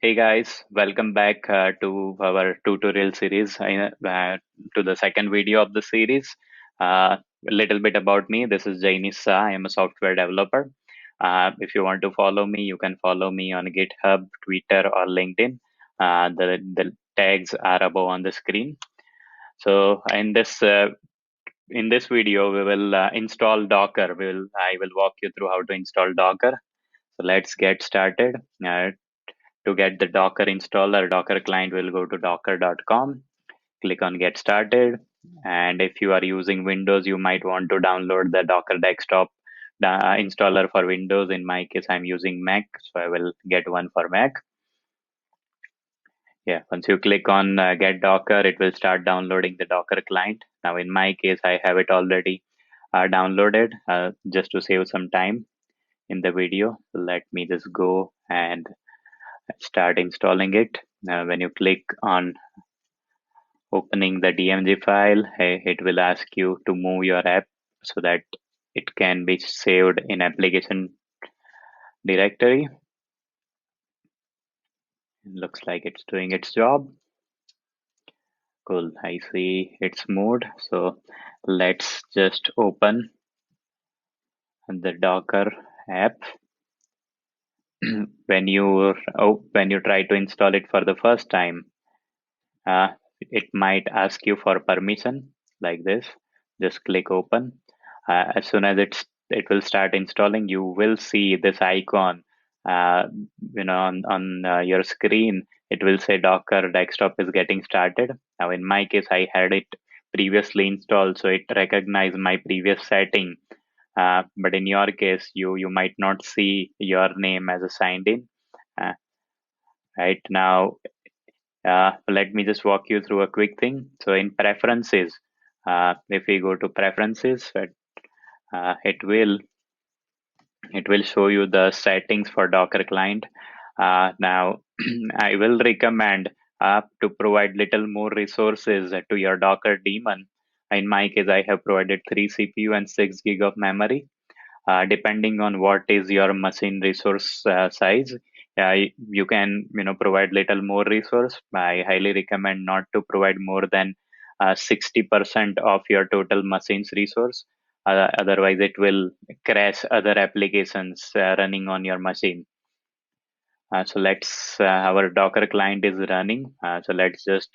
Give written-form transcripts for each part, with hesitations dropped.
Hey guys, welcome back to our tutorial series, to the second video of the series. A little bit about me. This is JainishShah. I am a software developer. If you want to follow me, you can follow me on GitHub, Twitter, or LinkedIn. The tags are above on the screen. So in this video, we will install Docker. I will walk you through how to install Docker. So let's get started. To get the Docker installer, Docker client, will go to docker.com, click on get started. And if you are using Windows, you might want to download the Docker desktop installer for Windows. In my case, I'm using Mac, so I will get one for Mac. Yeah, once you click on get Docker, it will start downloading the Docker client. Now, in my case, I have it already downloaded. Just to save some time in the video, let me just go and start installing it. When you click on opening the DMG file, it will ask you to move your app so that it can be saved in application directory. Looks like it's doing its job. Cool, I see it's moved. So let's just open the Docker app. When you try to install it for the first time, uh, it might ask you for permission like this. Just click open. As soon as it will start installing, you will see this icon uh, on your screen. It will say Docker desktop is getting started. Now in my case, I had it previously installed, so it recognized my previous setting. But in your case, you might not see your name as a signed in. uh, right now, let me just walk you through a quick thing. So in preferences, if we go to preferences, uh, it will it will show you the settings for Docker client. Now, I will recommend to provide little more resources to your Docker daemon. In my case, I have provided 3 CPU and 6 gig of memory. Depending on what is your machine resource size, you can provide little more resource. I highly recommend not to provide more than 60% of your total machine's resource. Otherwise it will crash other applications running on your machine. So let's our Docker client is running. So let's just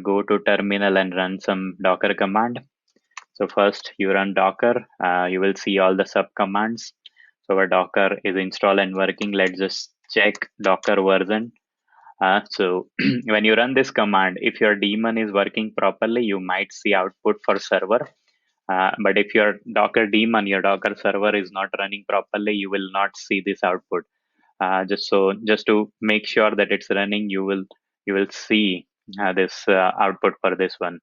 go to terminal and run some Docker command. So first you run Docker, you will see all the sub commands. So our Docker is installed and working. Let's just check Docker version. So when you run this command, if your daemon is working properly, you might see output for server. But if your Docker daemon, your Docker server is not running properly, you will not see this output. Just to make sure that it's running, you will see this output for this one.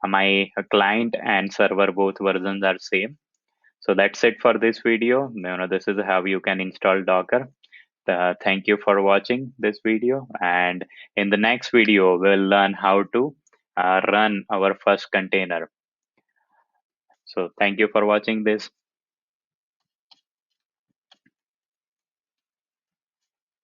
My client and server both versions are same. So that's it for this video. This is how you can install Docker. Thank you for watching this video, and in the next video we'll learn how to run our first container. So thank you for watching this.